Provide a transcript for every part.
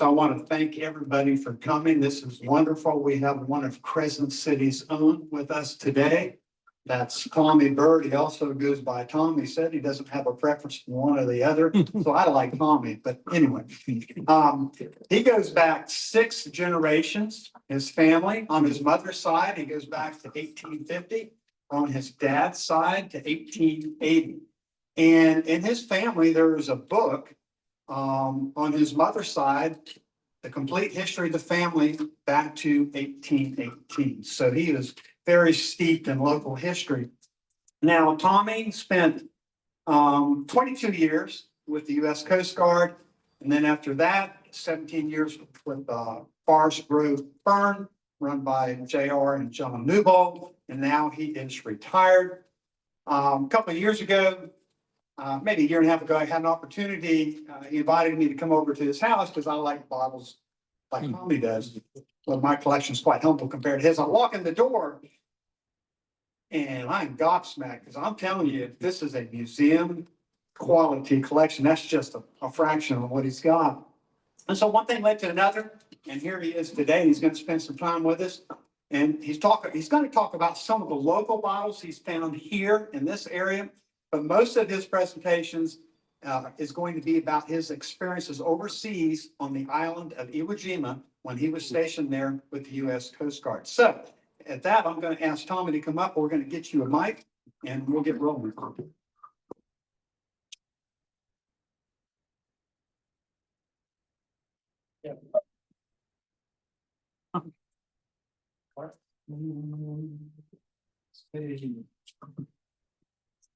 I want to thank everybody for coming. This is wonderful. We have one of Crescent City's own with us today. That's Tommy Byrd. He also goes by Tom. He said he doesn't have a preference for one or the other. So I like Tommy, but anyway. He goes back 6 generations. His family on his mother's side, he goes back to 1850. On his dad's side to 1880. And in his family, there is a book on his mother's side, the complete history of the family back to 1818. So he is very steeped in local history. Now, Tommy spent 22 years with the U.S. Coast Guard. And then after that, 17 years with Forest Grove Firm, run by J.R. and John Newbold. And now he is retired. A couple of years ago, maybe a year and a half ago, I had an opportunity. He invited me to come over to his house because I like bottles like Tommy does. Well, my collection is quite humble compared to his. I walk in the door and I'm gobsmacked because I'm telling you, this is a museum quality collection. That's just a fraction of what he's got. And so one thing led to another. And here he is today. He's going to spend some time with us. And he's going to talk about some of the local bottles he's found here in this area. But most of his presentations is going to be about his experiences overseas on the island of Iwo Jima when he was stationed there with the U.S. Coast Guard. So at that, I'm going to ask Tommy to come up. We're going to get you a mic and we'll get rolling. Yeah.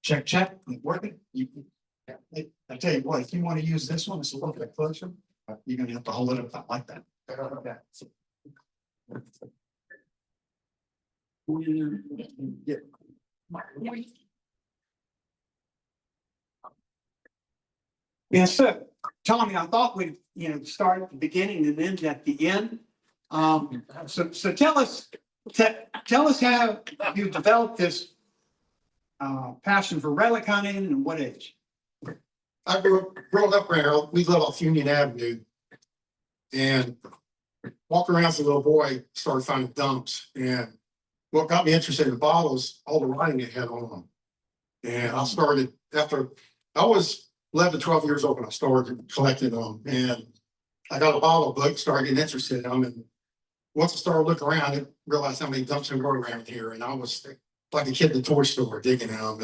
Check, check, working. I tell you what, if you want to use this one, it's a little bit closer. You're gonna have to hold it up like that. Okay. Yeah, so Tommy, I thought we'd start at the beginning and end at the end. So tell us how you developed this passion for relic hunting and what age? I grew up around, we live off Union Avenue and walking around as a little boy, started finding dumps. And what got me interested in bottles, all the writing it had on them. And I started after I was 11 to 12 years old when I started collecting them. And I got a bottle book, started getting interested in them. And once I started looking around, I realized how many dumps there were around here. And I was like a kid in the toy store digging them.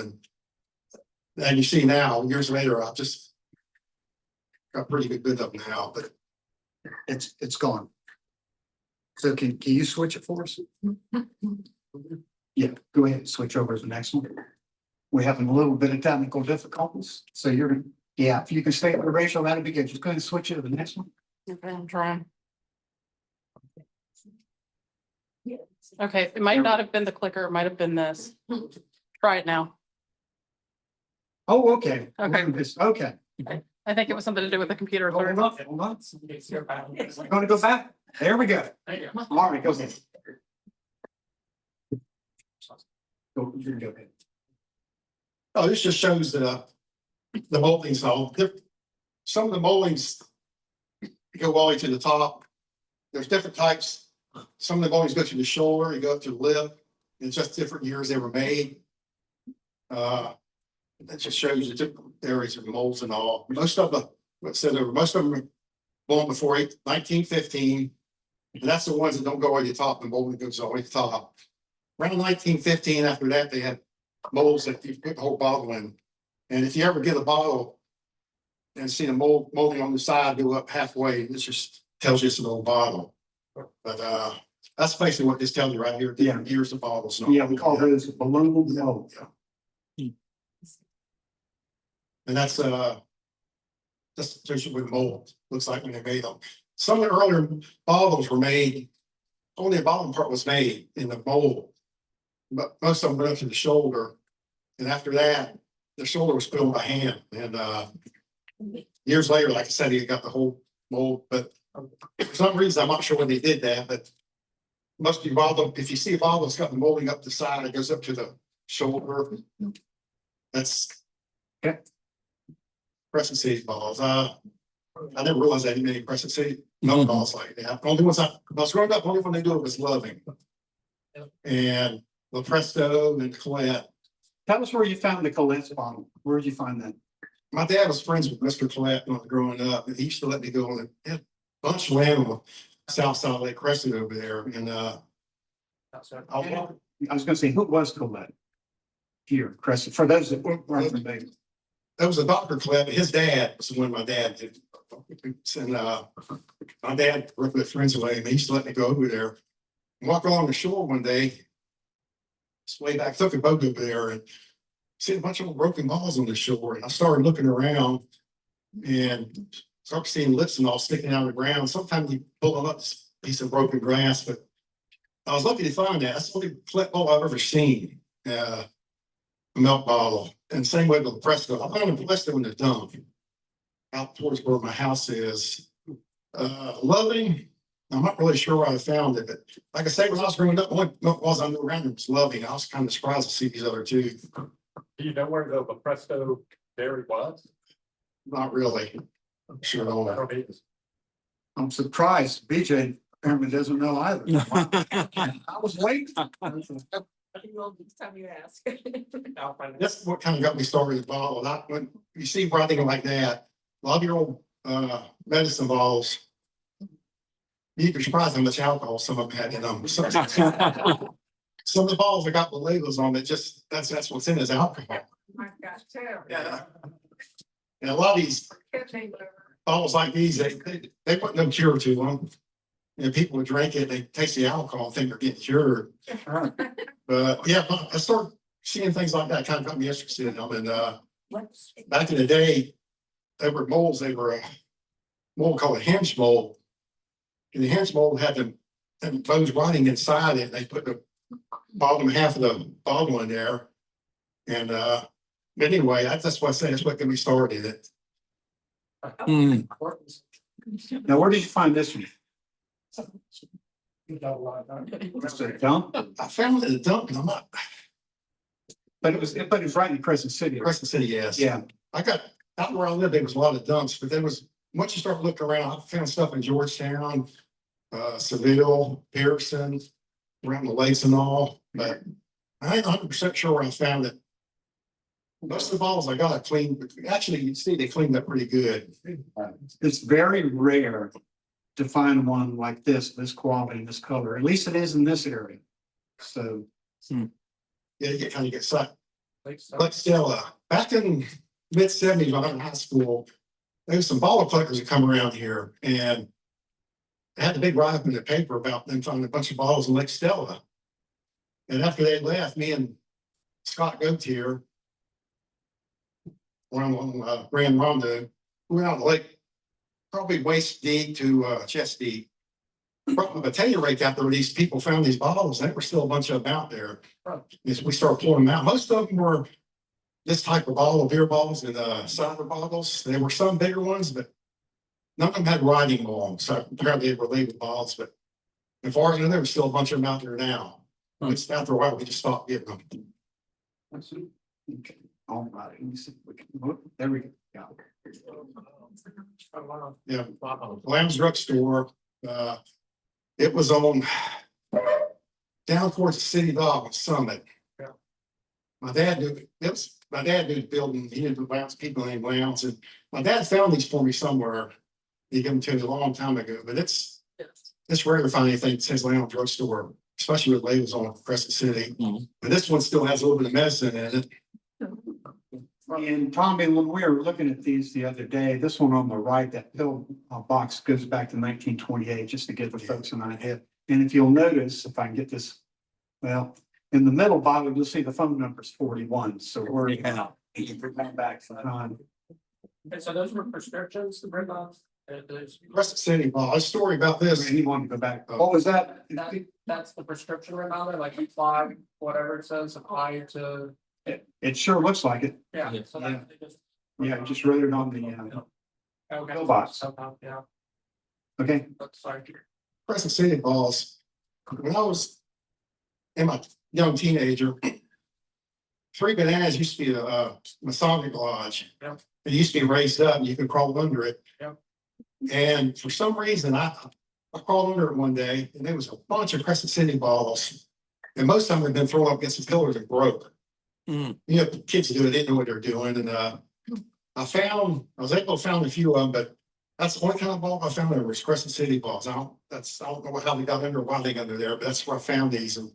And you see now, years later, I've just got pretty good of them now, but it's gone. So can you switch it for us? Yeah, go ahead and switch over to the next one. We're having a little bit of technical difficulties. So if you can stay at the ratio, that'd be good. Just go ahead and switch it to the next one. Okay, I'm trying. Okay, it might not have been the clicker, it might have been this. Try it now. Oh, okay. Okay. Okay. I think it was something to do with the computer. Hold on. We're going to go back. There we go. All right, go ahead. Go ahead. oh, this just shows the moldings. Some of the moldings go all the way to the top. There's different types. Some of the moldings go to the shoulder, you go up to the lip. It's just different years they were made. That just shows the different areas of molds and all. Most of them, most of them were born before 1915. And that's the ones that don't go all the way to the top. The molding goes all the way to the top. Around 1915, after that, they had molds that you put the whole bottle in. And if you ever get a bottle and see the molding on the side go up halfway, this just tells you it's an old bottle. But that's basically what this tells you right here. Yeah. Years of bottles. Yeah, we call those balloon mold. Yeah. And that's just with mold looks like when they made them. Some of the earlier bottles were made, only the bottom part was made in the mold, but most of them went up to the shoulder. And after that, the shoulder was put on by hand. And years later, like I said, he got the whole mold. But for some reason, I'm not sure when they did that, but must be bottle. If you see a bottle that's got the molding up the side, it goes up to the shoulder. That's okay. Crescent City bottles. I never realized that many Crescent City milk balls like that. The only ones I was growing up, the only one they do it was Loving. And La Presto and Colette. Tell us where you found the Colette's bottle. Where did you find that? My dad was friends with Mr. Collette when I was growing up, and he used to let me go on a bunch of land on the south side of Lake Crescent over there, and I was gonna say, who was Colette? Here, Crescent, for those that weren't familiar. that was a Dr. Collette, but his dad was the one my dad did. And my dad worked with friends away, and he used to let me go over there and walk along the shore one day. It's way back, took a boat over there and see a bunch of broken balls on the shore, and I started looking around and started seeing lips and all sticking out of the ground. Sometimes you pull them up this piece of broken grass, but I was lucky to find that. That's the only Colette ball I've ever seen. A milk bottle, and same way with the Presto. I found a Presto in the dump out towards where my house is. Loving, I'm not really sure where I found it, but like I say, when I was growing up, the only milk balls I knew around was Loving. I was kind of surprised to see these other two. Do you know where the Presto dairy was? Not really. I'm sure don't know. I'm surprised. BJ apparently doesn't know either. I was waiting. Time you ask. That's what kind of got me started with bottles. When you see writing like that, a lot of your old medicine bottles, you'd be surprised how much alcohol some of them had in them. Some of the bottles I got with labels on it, just that's what's in is alcohol. My gosh, too. Yeah. And a lot of these bottles like these, they put no cure to them. And people would drink it, they taste the alcohol and think they're getting cured. But yeah, I started seeing things like that, kind of got me interested in them. And back in the day, they were molds, they were a mold called a hinge mold. And the hinge mold had the bones writing inside it. They put the bottom half of the bottle in there. And anyway, that's what I say, that's what got me started it. Now, where did you find this one? It's a dump, I found it at a dump, and I'm not, but it was right in Crescent City. Crescent City, yes. Yeah. I got, out where I lived, there was a lot of dumps, but there was, once you start looking around, I found stuff in Georgetown, Seville, Pearson, around the lakes and all, but I ain't 100% sure where I found it. Most of the bottles I got, I cleaned, but actually, you see, they cleaned up pretty good. It's very rare to find one like this quality, this color. At least it is in this area. So. Yeah, you kind of get sucked. But still, back in mid-70s when I was in high school, there was some bottle collectors that come around here, and they had a big write up in the paper about them finding a bunch of bottles in Lake Stella. And after they left, me and Scott Gautier, on Grand Rondo, we went out in the lake, probably waist deep to chest deep. Brought the potato rake out there where these people found these bottles. There were still a bunch of them out there. As we started pulling them out, most of them were this type of bottle, beer bottles and cider bottles. There were some bigger ones, but none of them had writing on them. So apparently they were labeled bottles, but as far as I know, there was still a bunch of them out there now. It's after a while, we just stopped getting them. Okay. All right. Let me see. There we go. Yeah, Lamb's drugstore. It was on down towards the city dock on Summit. Yeah. My dad knew the building. He did Lounge, people named Lounge, and my dad found these for me somewhere. He gave them to me a long time ago, but it's rare to find anything that says Lounge drugstore, especially with labels on Crescent City. But this one still has a little bit of medicine in it. And Tommy, when we were looking at these the other day, this one on the right, that pill box goes back to 1928, just to give the folks an idea. And if you'll notice, if I can get this, well, in the middle bottle, you'll see the phone number is 41. So we're back to time. And so those were prescriptions to bring on. Crescent City, a story about this. He wanted to go back. What was that? That's the prescription remounder, like apply whatever it says, apply to. It sure looks like it. Yeah. So that they just. Yeah, just wrote it on the Okay. pillbox. Yeah, Okay. that's sorry. Crescent City balls. When I was in my young teenager, Three Bananas used to be a Masonic lodge. Yep. It used to be raised up and you could crawl under it. Yep. And for some reason, I crawled under it one day and there was a bunch of Crescent City balls. And most of them had been thrown up against the pillars and broke. Mm. You know, kids do it, they didn't know what they're doing. And I was able to find a few of them, but that's the only kind of ball I found there was Crescent City balls. I don't know how they got under, why they got under there, but that's where I found these. And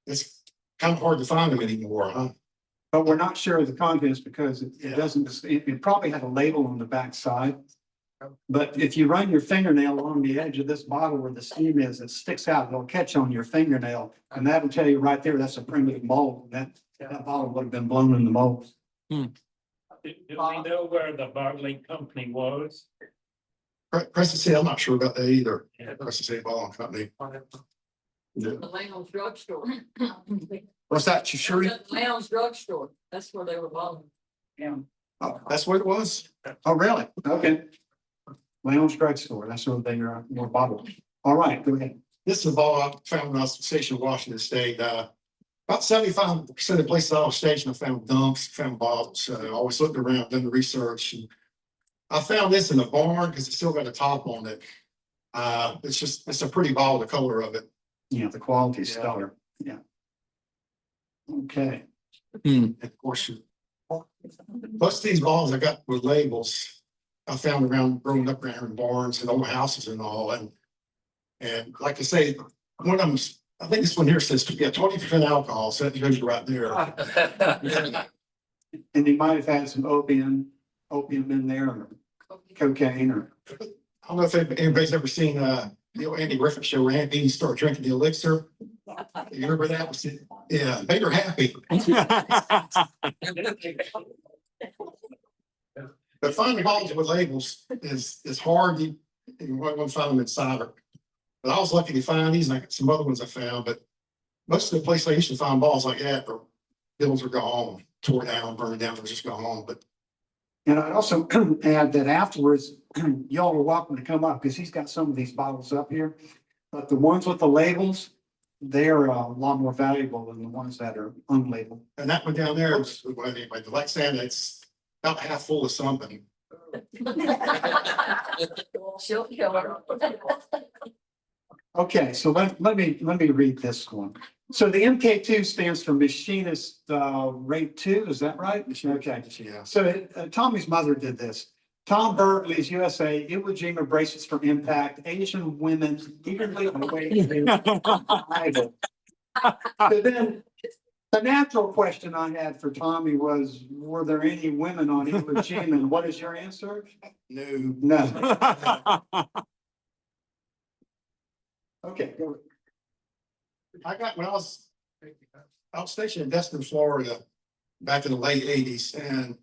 it's kind of hard to find them anymore, huh? But we're not sure of the contents because it Yeah. doesn't, it probably had a label on the back side. But if you run your fingernail along the edge of this bottle where the steam is, it sticks out, it'll catch on your fingernail. And that'll tell you right there, that's a primitive mold. That bottle would have been blown in the mold. Do we know where the bottling company was? Crescent City, I'm not sure about that either. Crescent City Ball Company. The Lounge Drugstore. What's that, you sure? The Lounge Drugstore, that's where they were buying. Oh, that's what it was? Oh, really? Okay. Lounge drugstore, that's where they are more bottled. All right, go ahead. This is a ball I found when I was stationed in Washington State. About 75% of the places I was stationed, I found dumps, found bottles. I always looked around, done the research. And I found this in the barn because it's still got a top on it. It's a pretty ball, the color of it. Yeah, the quality is stellar. Yeah. Okay. And of course, most of these balls I got with labels. I found around growing up around in barns and old houses and all. And like I say, one of them, I think this one here says, yeah, 20% alcohol. So that shows you right there. And they might have had some opium in there or cocaine or. I don't know if anybody's ever seen the old Andy Griffith show where Andy started drinking the elixir. You remember that? Yeah, they were happy. But finding bottles with labels is hard. You might want to find them inside. But I was lucky to find these, and I got some other ones I found. But most of the places I used to find balls like that, the bills are gone, tore down, burned down, they're just gone. But And I'd also add that afterwards, y'all are welcome to come up because he's got some of these bottles up here. But the ones with the labels, they're a lot more valuable than the ones that are unlabeled. and that one down there was anyway, the Lexan, it's about half full of something. She'll kill her. Okay, so let me read this one. So the MK2 stands for Machinist Rate 2, is that right? Okay. Yeah. So Tommy's mother did this. Tom Byrd leaves USA, Iwo Jima braces for impact, Asian women eagerly await arrival. So then, the natural question I had for Tommy was, were there any women on Iwo Jima? And what is your answer? No. No. Okay, go. I got, when I was stationed in Destin, Florida, back in the late 80s, and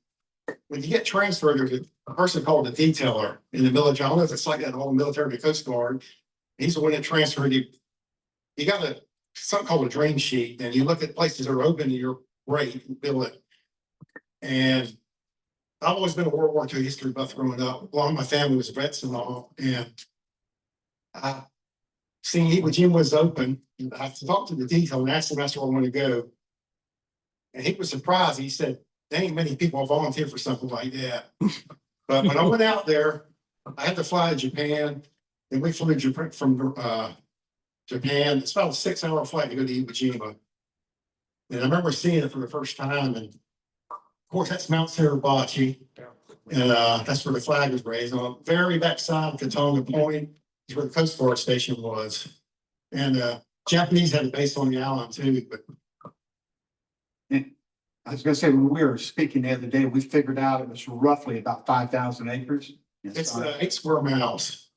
when you get transferred, there's a person called a detailer in the military. I don't know if it's like that in the whole military, the Coast Guard. He's the one that transferred you. You got something called a dream sheet, and you look at places that are open in your rate and bill it. And I've always been a World War II history buff growing up. A lot of my family was vets and all, and I seen Iwo Jima was open. I talked to the detail and asked him that's where I want to go. And he was surprised. He said, there ain't many people volunteer for something like that. But when I went out there, I had to fly to Japan. And we flew from Japan. It's about a 6-hour flight to go to Iwo Jima. And I remember seeing it for the first time. And of course, that's Mount Suribachi. And that's where the flag was raised. On the very backside of Katonga Point is where the Coast Guard station was. And Japanese had a base on the island too, but I was gonna say, when we were speaking the other day, we figured out it was roughly about 5,000 acres. it's 8 square miles,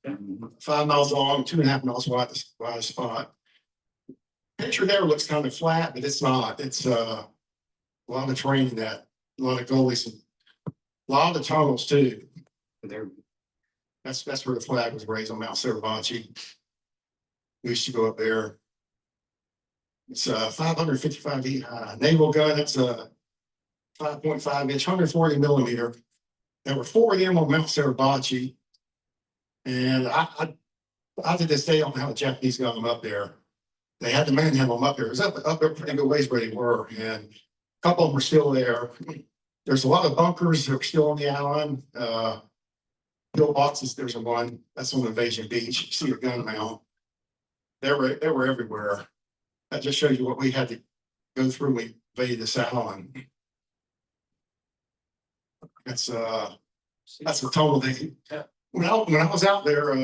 5 miles long, 2.5 miles wide spot. Picture there looks kind of flat, but it's not. It's a lot of terrain in that, a lot of gullies, and a lot of tunnels too. That's where the flag was raised on Mount Suribachi. We used to go up there. It's 555 feet high. Naval gun, it's a 5.5 inch, 140 millimeter. There were 4 of them on Mount Suribachi. And I to this day don't know how the Japanese got them up there. They had to manhandle them up there. It was up there pretty good ways where they were. And a couple of them are still there. There's a lot of bunkers that are still on the island. pillboxes. There's one that's on Invasion Beach. You see a gun mount. They were everywhere. That just shows you what we had to go through. We invaded this island. That's a total thing. When I was out there,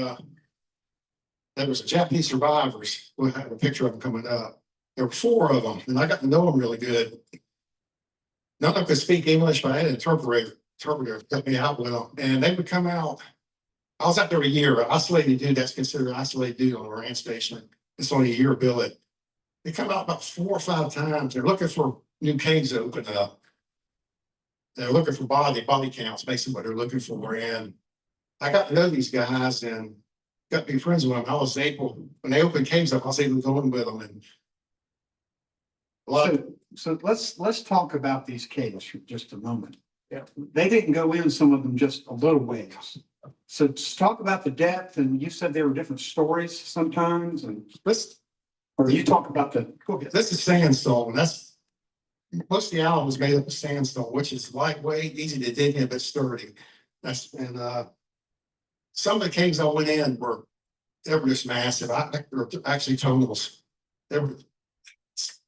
there was a Japanese survivors. We had a picture of them coming up. There were 4 of them, and I got to know them really good. None of them could speak English, but I had an interpreter help me out with them, and they would come out. I was out there a year. An isolated dude, that's considered an isolated dude on a ranch station. It's only a year billet. They come out about 4 or 5 times. They're looking for new caves to open up. They're looking for body counts, basically what they're looking for. And I got to know these guys and got to be friends with them. I was able, when they opened caves up, I was able to go in with them. And a lot So let's talk about these caves for just a moment. Yeah. They didn't go in, some of them just a little ways. So just talk about the depth, and you said there were different stories sometimes, and or you talk about go ahead. this is sandstone. That's most of the island was made up of sandstone, which is lightweight, easy to dig in, but sturdy. Some of the caves I went in were just massive. There were actually tunnels. One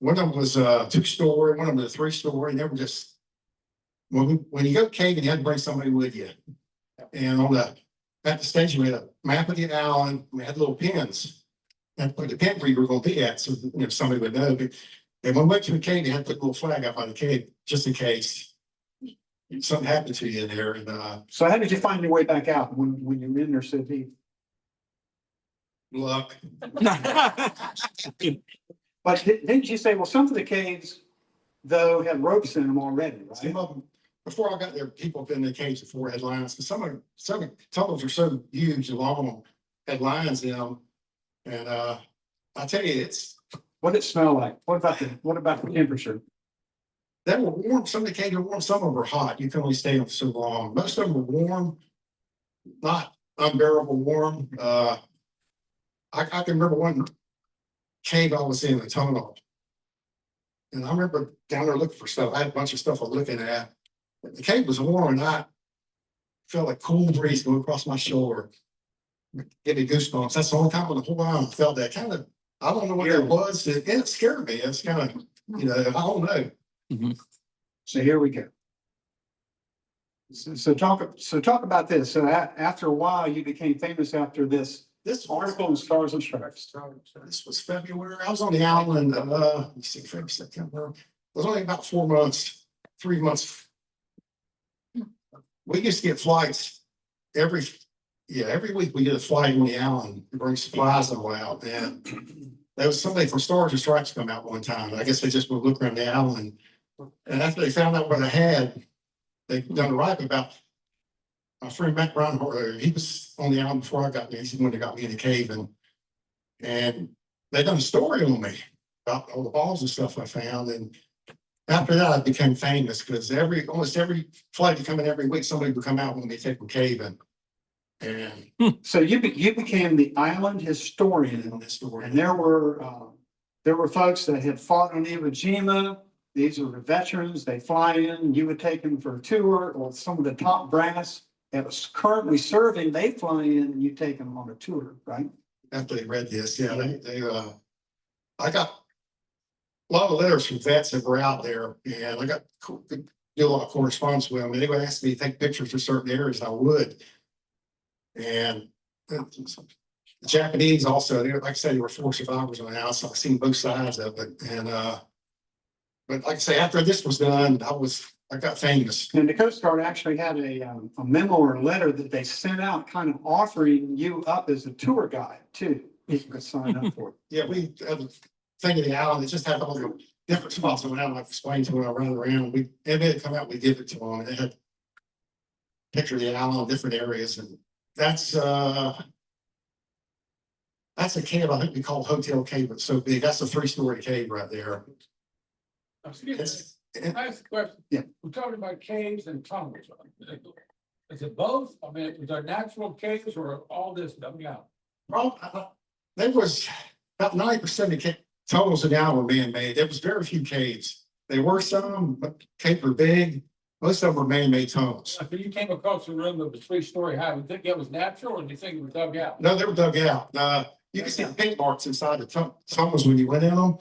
of them was 2-story, one of them was 3-story. They were just when you go caving, you had to bring somebody with you. And at the station, we had a map of the island. We had little pins. And put the pin where you were going to be at, so somebody would know. And when we went to the cave, they had to put a little flag up on the cave just in case something happened to you in there. And So how did you find your way back out when you were in there so deep? luck. But didn't you say, well, some of the caves, though, had ropes in them already, Some right? of them, before I got there, people have been in the caves before had lines. Because some tunnels are so huge and long, had lines in them. And I tell you, What did it smell like? What about the temperature? they were warm. Some of the caves were warm, some of them were hot. You can only stay in them so long. Most of them were warm, not unbearable warm. I can remember one cave I was in, a tunnel. And I remember down there looking for stuff. I had a bunch of stuff I was looking at. The cave was warm and I felt a cool breeze go across my shoulder. Give me goosebumps. That's the only time in the whole island I felt that kind of, I don't know what that was. It scared me. It's kind of, I don't know. So here we go. So talk about this. So after a while, you became famous after this article in Stars and Stripes. This was February. I was on the island, let's see, February, September. It was only about 4 months, 3 months. We used to get flights every week. We get a flight on the island to bring supplies all out. And there was somebody from Stars and Stripes come out one time. I guess they just would look around the island. And after they found out what I had, they done a rap about my friend Matt Brown. He was on the island before I got there. He's the one that got me in the cave, and they done a story on me about all the balls and stuff I found. And after that, I became famous because almost every flight coming every week, somebody would come out when they take them caving. And So you became the island historian on this story, and there were folks that had fought on Iwo Jima. These are the veterans. They fly in, you would take them for a tour, or some of the top brass that was currently serving, they fly in and you take them on a tour, right? after they read this, I got a lot of letters from vets that were out there, and I got do a lot of correspondence with them. And they would ask me to take pictures for certain areas, I would. And the Japanese also, like I said, there were 4 survivors on the house. So I've seen both sides of it. And but like I say, after this was done, I got famous. And the Coast Guard actually had a memo or a letter that they sent out kind of offering you up as a tour guide too. You could sign up for it. Yeah, we had a thing of the island. It just had all the different spots on the island. I explained to them when I ran around. If it come out, we give it to them. And it had a picture of the island, different areas. And that's a cave, I think we call Hotel Cave. It's so big. That's a 3-story cave right there. Excuse me, nice question. Yeah. We're talking about caves and tunnels. Is it both? I mean, is there natural caves or all this dumbing out? Well, there was about 90% of the tunnels in the island were man-made. There was very few caves. There were some, but caves were big. Most of them are man-made tunnels. If you came across a room that was 3-story high, would you think it was natural or do you think it was dug out? No, they were dug out. You can see the paint marks inside the tunnels when you went in them.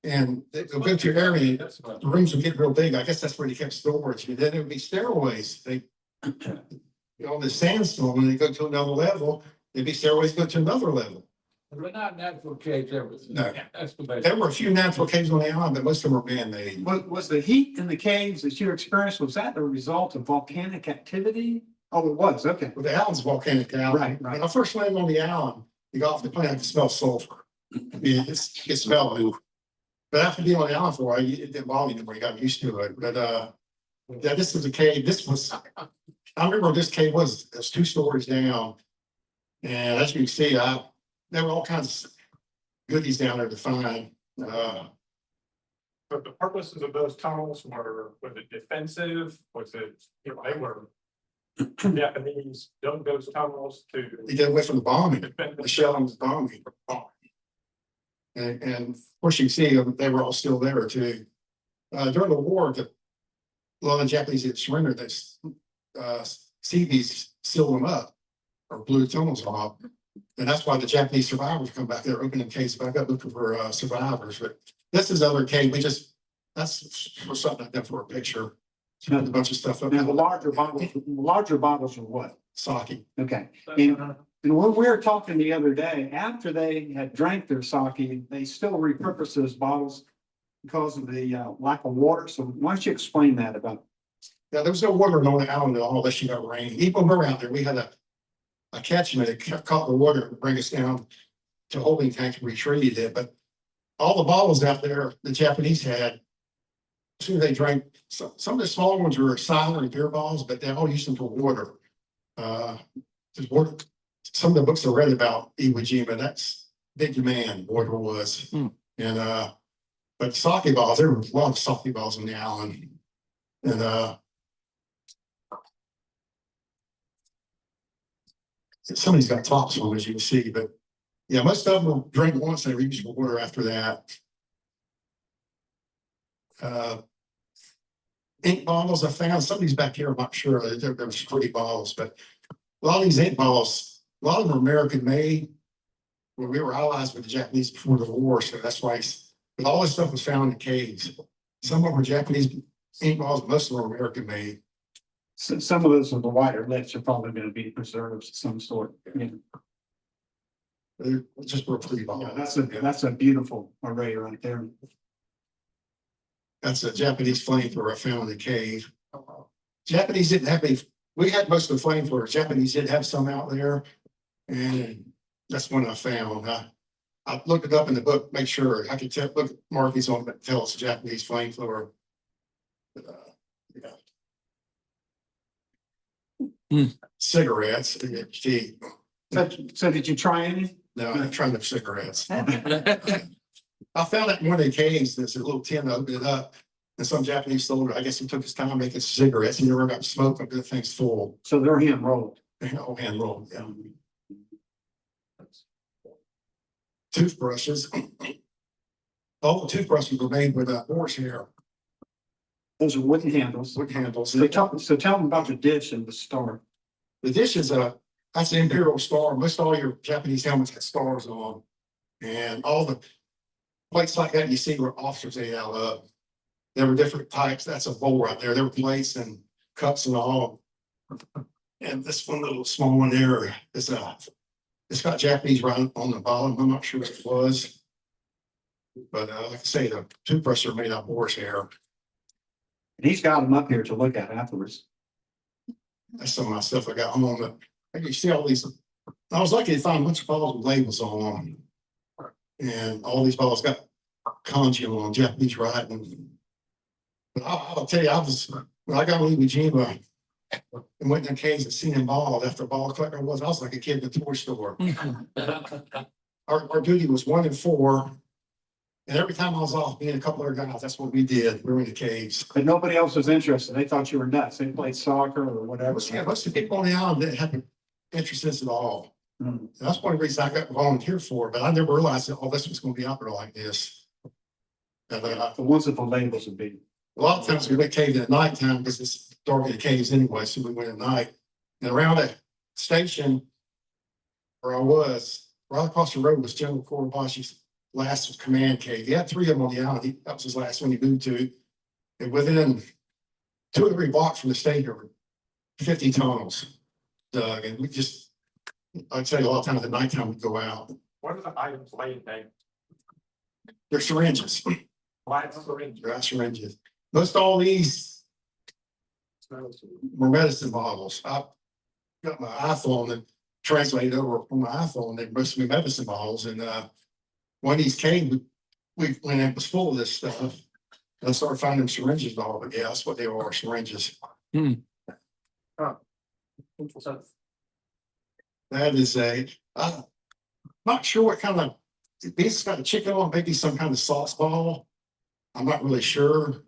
And they'll go to your area, That's about- the rooms would get real big. I guess that's where they kept storage. And then it would be stairways. They, on the sandstone, when they go to another level, there'd be stairways go to another level. But not natural caves, everything. No. Excavation. There were a few natural caves on the island, but most of them were man-made. Was the heat in the caves that you experienced, was that a result of volcanic activity? Oh, it was, okay. Well, the island's volcanic island. Right, right. When I first landed on the island, you got off the plane, I could smell sulfur. I mean, you could smell it. But after being on the island for a while, it didn't bother me anymore. You got used to it. But yeah, this was a cave. This was, I remember this cave was 2 stories down. And as you can see, there were all kinds of goodies down there to find. But the purposes of those tunnels was it defensive? Was it, they were Japanese dug those tunnels to They get away from the bombing. defend The shelling was bombing. And of course, you can see they were all still there too. During the war, a lot of Japanese that surrendered, Seabees sealed them up or blew the tunnels off. And that's why the Japanese survivors come back there, opening caves back up, looking for survivors. But this is other cave. That's for something like that for a picture. A bunch of stuff up. Now, the larger bottles are what? Sake. Okay. And when we were talking the other day, after they had drank their sake, they still repurposed those bottles because of the lack of water. So why don't you explain that about? Yeah, there was no water on the island at all unless you got rain. Even when we were out there, we had a catchment that caught the water and bring us down to holding tank and we treated it. But all the bottles out there, the Japanese had, as soon as they drank, some of the smaller ones were cider and beer bottles, but they all used them for water. There's water. Some of the books I read about Iwo Jima, that's big demand, water was. And but sake balls, there were a lot of sake balls on the island. And somebody's got tops on them, as you can see, but yeah, most of them will drink once and they reuse for water after that. Ink bottles I found, some of these back here, I'm not sure, they're pretty bottles, but a lot of these ink bottles, a lot of them are American made. When we were allies with the Japanese before the war, so that's why, but all this stuff was found in the caves. Some of them were Japanese ink bottles, most of them were American made. Some of those with the wider lips are probably going to be preserves of some sort. Yeah. They're just real pretty bottles. That's a beautiful array right there. That's a Japanese flamethrower I found in the cave. Japanese didn't have any, we had most of the flamethrowers. Japanese did have some out there. And that's one I found. I looked it up in the book, make sure I could tell, look at markings on it, tell it's a Japanese flamethrower. But, yeah. Cigarettes, tea. So did you try any? No, I'm trying to cigarettes. I found it in one of the caves. There's a little tin to open it up. And some Japanese soldier, I guess he took his time making cigarettes. He never got smoke until the thing's full. So they're hand rolled. All hand rolled, yeah. Toothbrushes. All the toothbrushes were made with horsehair, Those are wooden handles. wood handles. So tell them about the dish and the star. The dish is that's an imperial star. Most all your Japanese helmets had stars on. And all the plates like that you see were officers ate out of. There were different types. That's a bowl right there. There were plates and cups and all. And this one little small one there is it's got Japanese right on the bottom. I'm not sure what it was. But like I say, the toothbrushes are made out of horsehair. And he's got them up here to look at afterwards. That's some of my stuff I got home. But you see all these. I was lucky to find a bunch of bottles with labels on them. And all these bottles got kanji on Japanese writing. But I'll tell you, when I got to Iwo Jima and went in the caves and seen them ball after a ball collector I was like a kid in the toy store. Our duty was 1 and 4. And every time I was off, me and a couple other guys, that's what we did. We were in the caves. But nobody else was interested. They thought you were nuts. They played soccer or whatever. Yeah, most of the people on the island didn't have interest in this at all. Mm. That's one reason I got volunteered for, but I never realized that all this was going to be out there like this. And The ones with the labels would be. A lot of times we went caving at nighttime because it's dark in the caves anyway, so we went at night. And around that station where I was, right across the road was General Korobashi's last command cave. He had 3 of them on the island. That was his last one he moved to. And within 2 or 3 blocks from the state, there were 50 tunnels dug. And we just, I'd say a lot of times at nighttime we'd go out. What are the items laying there? They're syringes. Black syringe. Dry syringes. Most all these were medicine bottles. I got my iPhone and translated over on my iPhone. They must be medicine bottles. And one of these came, when it was full of this stuff, I started finding syringes and all. But yeah, that's what they are, syringes. That is I'm not sure what kind of, it's got a chicken on, maybe some kind of sauce ball. I'm not really sure.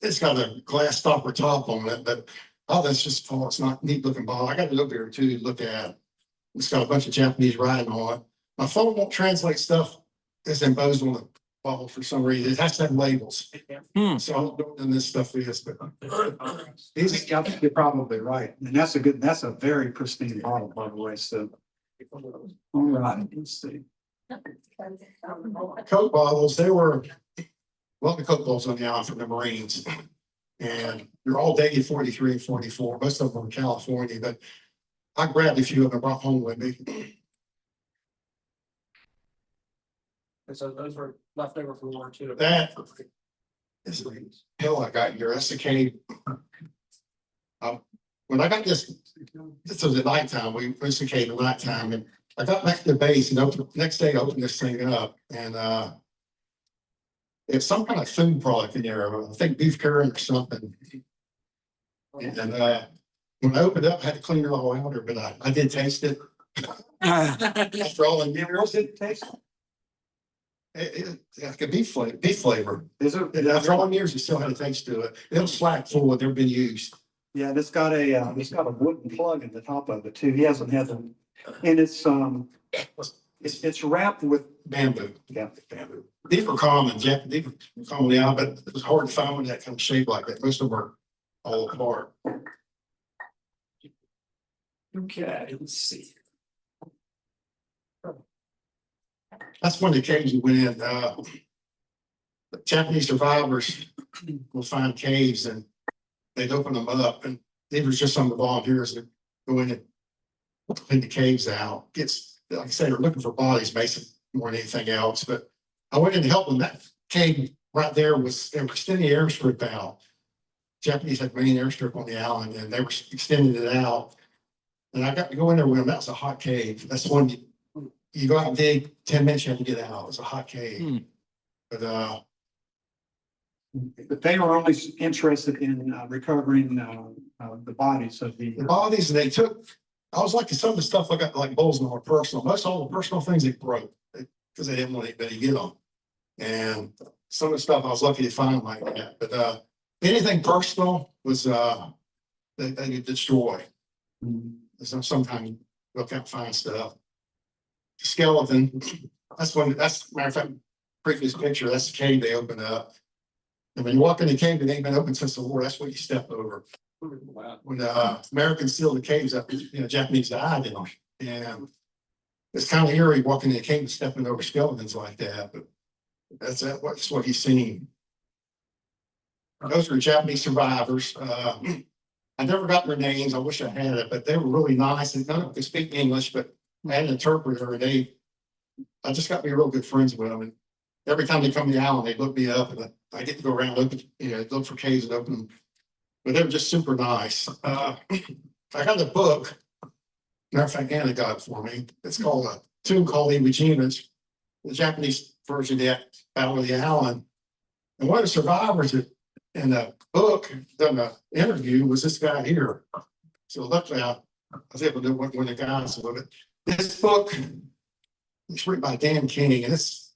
It's got a glass stopper top on it, but that's just fall. It's not neat looking bottle. I got a little bit too to look at. It's got a bunch of Japanese writing on it. My phone won't translate stuff that's embossed on the bottle for some reason. It has to have labels. So I don't know what this stuff is, but You're probably right. And that's a very pristine bottle, by the way, so. All right, let's see. Coke bottles, they were, well, the Coke bottles on the island from the Marines. And they're all dated 43 and 44. Most of them from California, but I grabbed a few of them, brought home with me. And so those were left over from War II. That is the hill I got here. That's the cave. When I got this was at nighttime. We went to the cave at nighttime, and I got back to the base and next day I opened this thing up, and it's some kind of food product in there. I think beef curry or something. And when I opened it up, I had to clean it all out, but I did taste it. After all, and How does it taste? it's like a beef flavor. Is it? And after all the years, it still had a taste to it. It was slack full, it's never been used. Yeah, and it's got a wooden plug in the top of it too. He hasn't had them. And it's wrapped with Bamboo. yeah. Bamboo. These were common, these were common now, but it was hard to find one that kind of shape like that. Most of them were all apart. Okay, let's see. That's one of the caves we went in. The Japanese survivors will find caves and they'd open them up, and it was just some of the volunteers that go in and clean the caves out. It's, like I say, they're looking for bodies basically more than anything else. But I went in to help them. That cave right there was, they were extending the airstrip out. Japanese had main airstrip on the island, and they were extending it out. And I got to go in there with them. That was a hot cave. That's the one you go out and dig 10 minutes, you have to get out. It's a hot cave. But they were only interested in recovering the bodies of the bodies, they took, I was like, some of the stuff I got like bowls more personal. Most all the personal things they broke because they didn't want anybody to get them. And some of the stuff I was lucky to find like that. But anything personal was they could destroy. So sometimes they'll can't find stuff. Skeleton, that's matter of fact, previous picture, that's the cave they opened up. And when you walk in the cave, it ain't been open since the war. That's what you step over. Wow. When Americans sealed the caves up, Japanese died in them. And it's kind of eerie walking in the cave and stepping over skeletons like that. But that's what he's seen. Those are Japanese survivors. I never got their names. I wish I had it, but they were really nice. And none of them could speak English, but I had an interpreter, and I just got to be real good friends with them. And every time they come to the island, they look me up, and I get to go around, look for caves and open them. But they were just super nice. I got a book. Matter of fact, Anna got it for me. It's called a tune called Iwo Jima. It's the Japanese version of the Battle of the Island. And one of the survivors in the book done an interview was this guy here. So luckily I was able to do one of the guys with it. This book is written by Dan King, and it's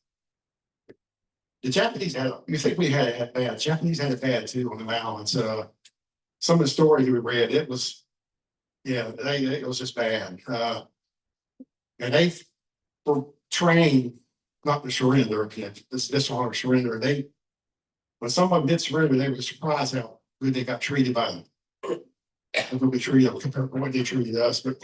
the Japanese had, you think we had it bad. The Japanese had it bad too on the islands. Some of the stories we read, it was, it was just bad. And they were trained not to surrender. This one surrender. They When someone did surrender, they were surprised how good they got treated by them. We treat them compared to what they treated us, but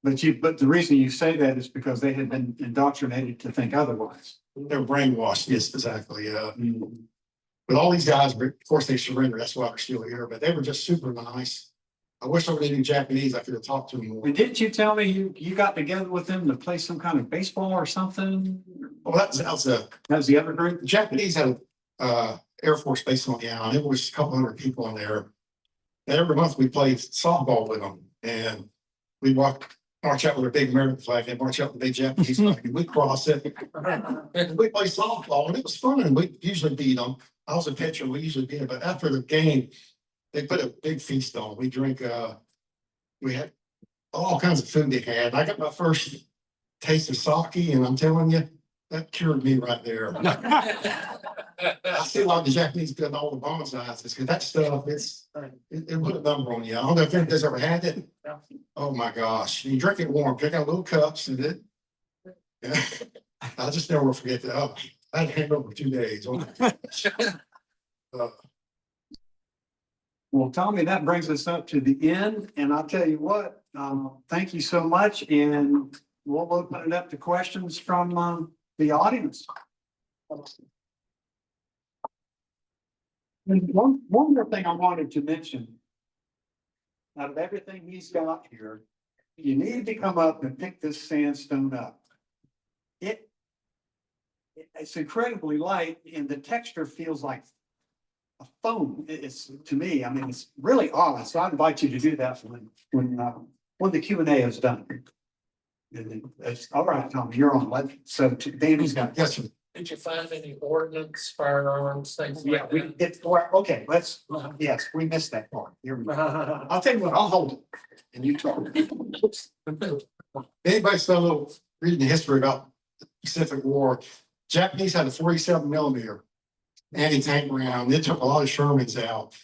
But the reason you say that is because they had been indoctrinated to think otherwise. they're brainwashed. Yes, exactly. But all these guys, of course, they surrendered. That's why they're still here. But they were just super nice. I wish I would have knew Japanese. I could have talked to them more. And didn't you tell me you got together with them to play some kind of baseball or something? Well, that was That was the other group? the Japanese had a Air Force base on the island. It was a couple hundred people in there. And every month we played softball with them, and we march out with a big American flag, and march out with a big Japanese flag, and we cross it. And we play softball, and it was fun, and we usually beat them. I was a pitcher, we usually beat them, but after the game, they put a big feast on. We we had all kinds of food they had. I got my first taste of sake, and I'm telling you, that cured me right there. I see a lot of the Japanese put all the bonsais, because that stuff, it put a number on you. I don't know if anybody's ever had it. Oh my gosh, you drink it warm, take out little cups and it. Yeah. I'll just never forget that. Oh, I had hangover for 2 days. Oh, my gosh. Well, Tommy, that brings us up to the end, and I'll tell you what, thank you so much, and we'll open it up to questions from the audience. And one more thing I wanted to mention. Out of everything he's got here, you need to come up and pick this sandstone up. It's incredibly light, and the texture feels like a foam. It's, to me, I mean, it's really odd. So I invite you to do that when the Q&A is done. And then, all right, Tommy, you're on. So Danny's got. Yes, sir. Did you find any ordnance, firearms, things Yeah, like we that? get, okay, yes, we missed that part. Here we go. I'll tell you what, I'll hold it and you talk. Anybody's done a little reading the history about the Pacific War, Japanese had a 47mm anti-tank round. They took a lot of Shermans out.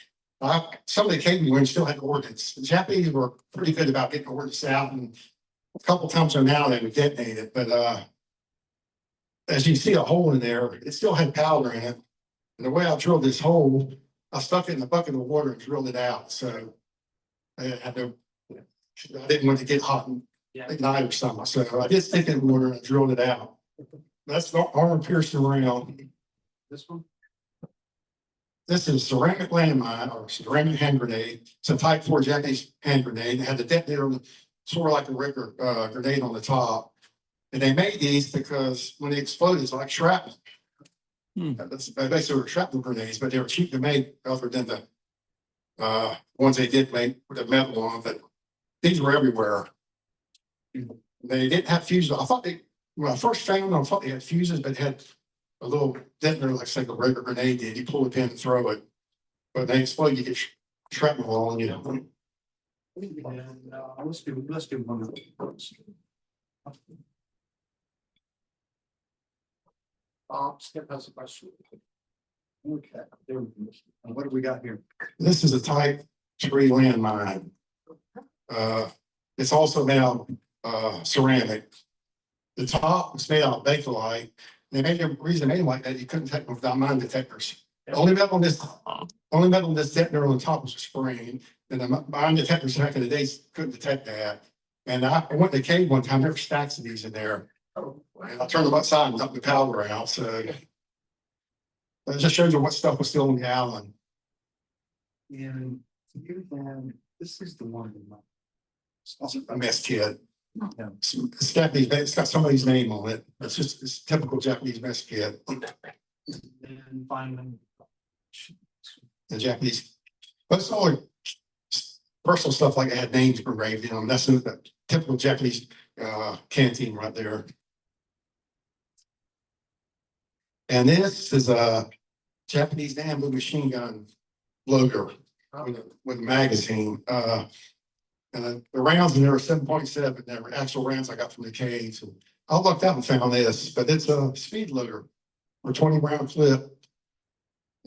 Some of the Canadian ones still had ordnance. The Japanese were pretty good about getting ordnance out, and a couple times now they would detonate it. But as you see a hole in there, it still had powder in it. And the way I drilled this hole, I stuck it in a bucket of water and drilled it out. So I didn't want to get hot and ignite or something. So I did stick it in water and drilled it out. That's the armor piercing round. This one? This is ceramic landmine or ceramic hand grenade. It's a type 4 Japanese hand grenade. It had the detonator sort of like a regular grenade on the top. And they made these because when they exploded, it's like shrapnel. That's basically shrapnel grenades, but they were cheap to make other than the ones they did make with the metal on. But these were everywhere. They didn't have fuses. I thought when I first found them, I thought they had fuses, but had a little detonator like a regular grenade did. You pull the pin and throw it. But they explode, you get shrapnel on you. And let's do one of those. Skip has a question. Okay, there we go. What do we got here? This is a type 3 landmine. It's also now ceramic. The top is made out of bakelite. They made the reason they made it like that, you couldn't take them without mine detectors. The only metal on this detonator on the top was a spring, and the mine detectors back in the days couldn't detect that. And I went to the cave one time, there were stacks of these in there. And I turned them upside and dumped the powder out. So it just shows you what stuff was still on the island. And you then, this is the one. A mess kit. Yeah. It's Japanese, it's got somebody's name on it. It's typical Japanese mess kit. And finally. The Japanese, but it's all personal stuff like it had names engraved in them. That's the typical Japanese canteen right there. And this is a Japanese Newbold machine gun loader with a magazine. And the rounds in there are 7.7. They were actual rounds I got from the cave. So I looked out and found this, but it's a speed loader for 20 round clip.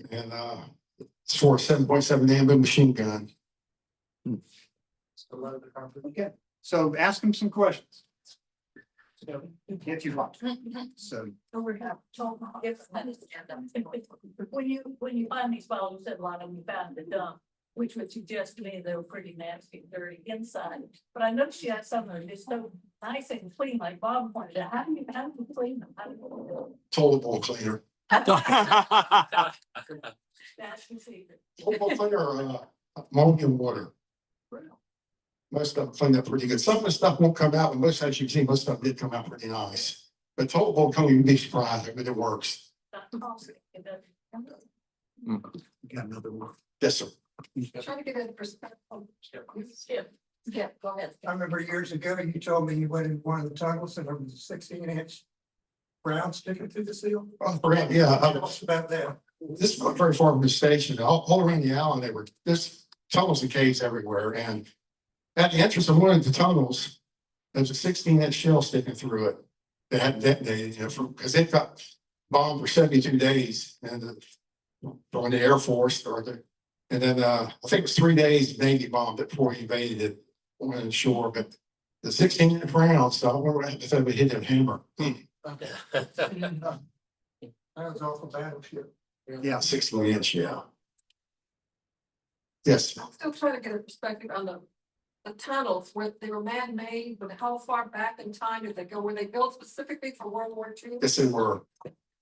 And it's for a 7.7 Newbold machine gun. Okay, so ask him some questions. If you want. So. When you find these bottles, said a lot of them you found in the dump, which would suggest to me they were pretty nasty and dirty inside. But I noticed you had some that are just so nice and clean, like Bob pointed out. How do you clean them? How do you- Toilet bowl cleaner. That's the secret. Toilet bowl cleaner or ammonia water. Most of them clean up pretty good. Some of the stuff won't come out, but most, as you've seen, most stuff did come out pretty nice. But toilet bowl cleaner, you'd be surprised, but it works. Not toxic. It doesn't- Got another one. Yes, sir. Try to get a perspective. Yeah, go ahead. I remember years ago, you told me you went in one of the tunnels and there was a 16-inch ground sticking through the seal. I forgot, yeah, Tell us about that. this is not very far from the station. All around the island, there's tunnels and caves everywhere. And at the entrance of one of the tunnels, there's a 16-inch shell sticking through it that had detonated, because it got bombed for 72 days and from the Air Force and then I think it was 3 days Navy bombed it before he invaded it on the shore. But the 16-inch round, so I wonder if it would hit that hammer. That was off a battleship. Yeah, 16-inch, yeah. Yes. I'm still trying to get a perspective on the tunnels where they were man-made, but how far back in time did they go? Were they built specifically for World War II? Yes, they were.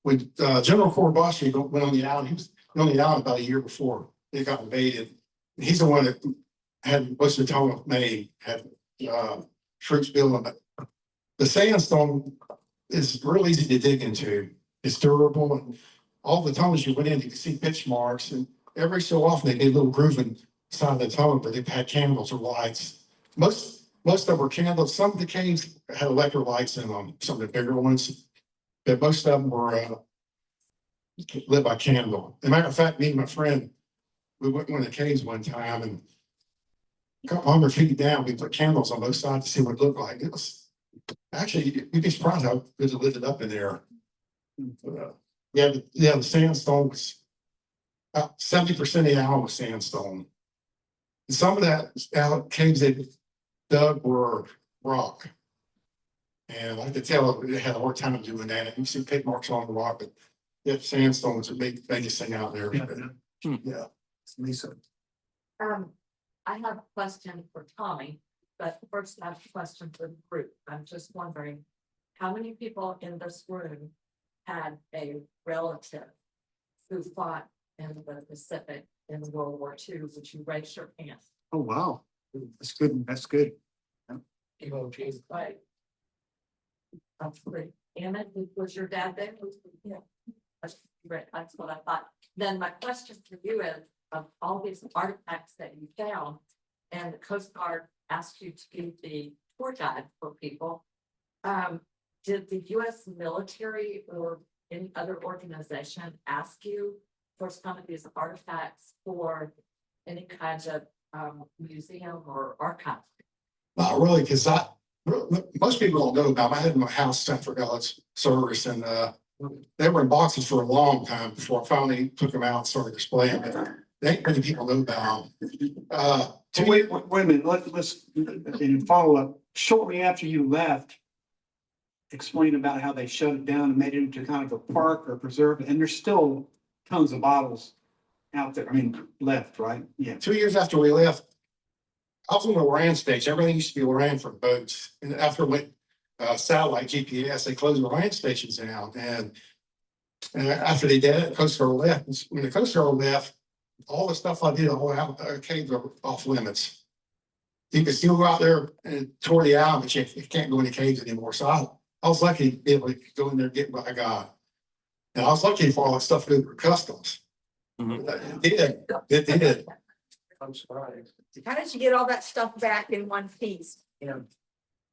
When General Korbashi went on the island, he was on the island about a year before it got invaded. He's the one that had most of the tunnel made, had troops building it. The sandstone is real easy to dig into. It's durable, and all the tunnels you went in, you can see pitch marks, and every so often they did a little groove inside the tunnel, but they had candles or lights. Most of them were candles. Some of the caves had electric lights in them, some of the bigger ones. But most of them were lit by candle. As a matter of fact, me and my friend, we went in one of the caves one time, and a couple 100 feet down, we put candles on both sides to see what it looked like. It was actually, you'd be surprised how good it lit it up in there. The sandstone was about 70% of the island was sandstone. And some of that caves they dug were rock. And I could tell they had a hard time doing that. You see pit marks on the rock, but if sandstone is a biggest thing out there. Yeah. Lisa. I have a question for Tommy, but first I have a question for the group. I'm just wondering, how many people in this room had a relative who fought in the Pacific in World War II? Would you raise your hand? Oh, wow. That's good. That's good. Iwo Jima. Right. That's great. Anna, was your dad there? Yeah. That's great. That's what I thought. Then my question for you is, of all these artifacts that you found, and the Coast Guard asked you to be the tour guide for people, did the US military or any other organization ask you for some of these artifacts for any kind of museum or archive? Not really, because most people don't know about them. I had my house Central Ellis service, and they were in boxes for a long time before I finally took them out and started displaying them. They ain't many people know about them. Wait a minute, let's in follow up. Shortly after you left, explain about how they shut it down and made it into kind of a park or preserve, and there's still tons of bottles out there. I mean, left, right? Yeah. 2 years after we left, I was on the Loran station. Everything used to be Loran for boats. And after it went satellite GPS, they closed the Loran stations down. And after they did it, Coast Guard left. When the Coast Guard left, all the stuff I did, all out caves are off limits. You can still go out there and tour the island, but you can't go in the caves anymore. So I was lucky to be able to go in there and get what I got. And I was lucky for all that stuff to go through customs. It did. I'm sorry. How did you get all that stuff back in one piece?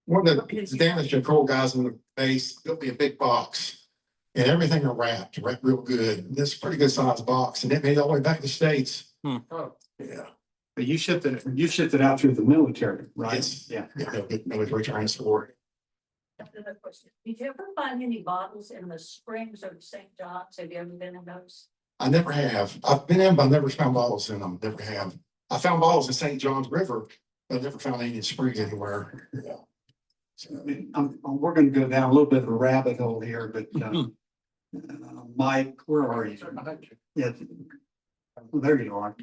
One of the damage control guys on the base built me a big box. And everything are wrapped real good. And this is a pretty good sized box, and it made it all the way back to the States. Oh. Yeah. But you shipped it out through the military, right? Yes. Yeah. Military transport. Another question. Did you ever find any bottles in the springs of St. John's? Have you ever been in those? I never have. I've been in, but I never found bottles in them. Never have. I found bottles in St. John's River, but I never found any in springs anywhere. Yeah. We're gonna go down a little bit of a rabbit hole here, but, Mike, where are you? Yeah. Well, there you are.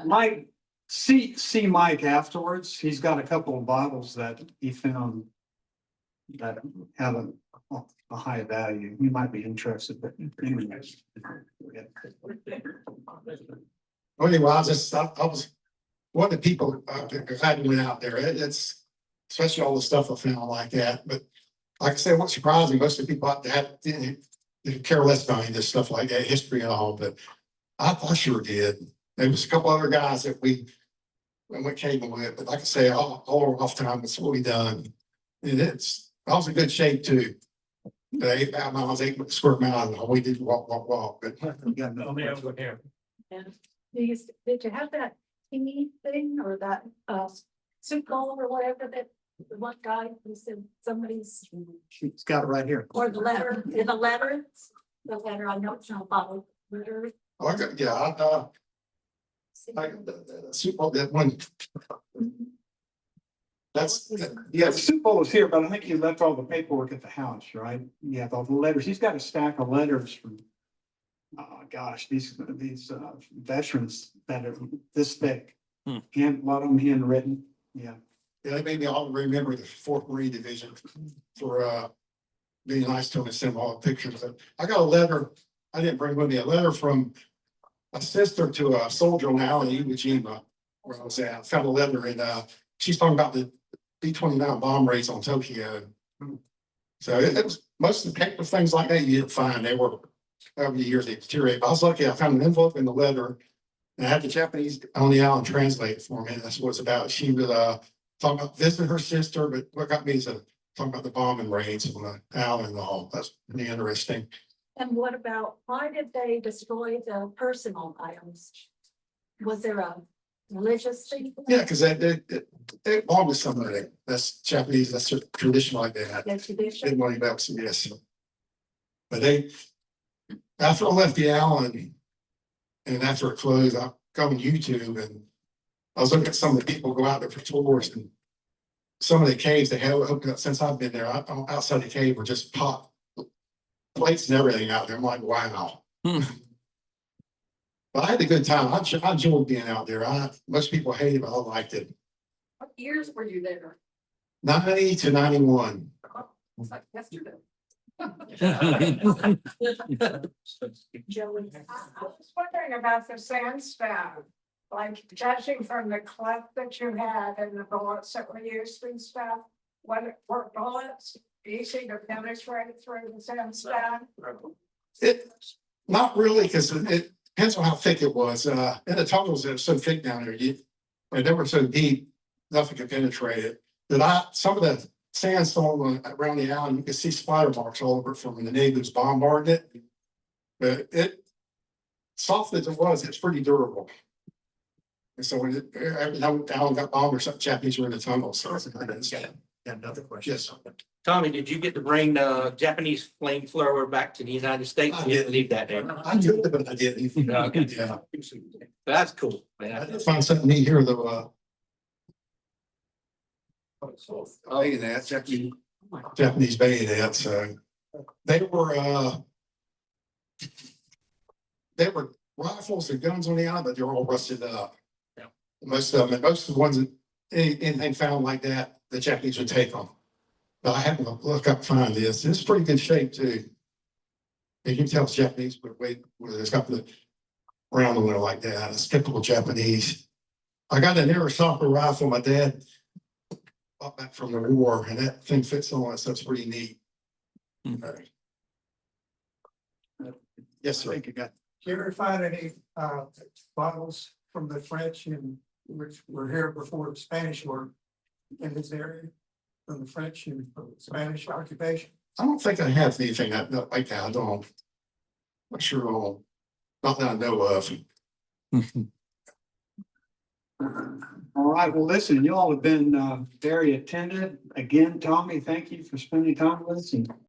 Mike, see Mike afterwards. He's got a couple of bottles that he found that have a high value. You might be interested, but anyways. Well, anyway, I was one of the people who hadn't went out there. It's especially all the stuff I found like that. But like I said, what's surprising, most of the people out there didn't care less about any of this stuff like that, history and all. But I sure did. There was a couple other guys that we came with, but like I say, all off time, it's what we done. And I was in good shape too. 8 miles, 8 square miles, and all we did walk. But we got Let me over here. Did you have that teeny thing or that soup bowl or whatever that the one guy who said somebody's She's got it right here. or the letter in the letter? The letter, I know it's not a bottle. Letter. oh, I got, yeah, that one. Yeah, the soup bowl is here, but I think you left all the paperwork at the house, right? You have all the letters. He's got a stack of letters from, oh gosh, these veterans that are this thick. A lot of them handwritten, yeah. Yeah, they made me all remember the 4th Marine Division for being nice to them and send all the pictures. I got a letter, I didn't bring with me, a letter from a sister to a soldier on the island of Iwo Jima, where I was at. I found a letter and she's talking about the B-29 bomb raids on Tokyo. So it was most of the paper things like that you didn't find. They were over the years they deteriorated. But I was lucky I found an envelope in the letter and I had the Japanese on the island translate it for me. That's what it's about. She was talking about visiting her sister, but what got me is talking about the bombing raids on the island and all. That's pretty interesting. And what about, why did they destroy the personal items? Was there a religious thing? Yeah, because they bombed with somebody. That's Japanese, that's a tradition like that. That's They tradition. want to else, yes. But after I left the island and after it closed, I go on YouTube and I was looking at some of the people go out there for tours and some of the caves they have opened up since I've been there. Outside the cave were just pot plates and everything out there. I'm like, wow. But I had a good time. I enjoyed being out there. Most people hate it, but I liked it. What years were you there? 90 to 91. It's like yesterday. Joey. I was wondering about the sandstone, like judging from the clip that you had and the bullets that were used and stuff. What were bullets easy to penetrate through the sandstone? Not really, because it depends on how thick it was. In the tunnels that are so thick down there, and they were so deep, nothing could penetrate it. But some of the sandstone around the island, you can see spider marks all over it from the natives bombarding it. But soft as it was, it's pretty durable. And so when every time the island got bombed or something, Japanese were in the tunnels. So Got another question. yes. Tommy, did you get to bring the Japanese flamethrower back to the United States? I You didn't leave that there. I took it, but I didn't. Okay. Yeah. That's cool, I man. did find something neat here though. Bayonets, Japanese bayonets. So they were rifles and guns on the island, but they're all rusted up. Yeah. Most of them, and most of the ones that anything found like that, the Japanese would take them. But I had to look up and find this. It's pretty good shape too. You can tell it's Japanese, but wait, it's got the round on there like that. It's typical Japanese. I got an Airsoft rifle my dad bought back from the war, and that thing fits on it, so it's pretty neat. Yes, sir. Thank you, guys. Did you ever find any bottles from the French and which were here before the Spanish were in this area? From the French and Spanish occupation? I don't think I have anything like that. I don't. I'm sure. Not that I know of. All right, well, listen, you all have been very attentive. Again, Tommy, thank you for spending time with us and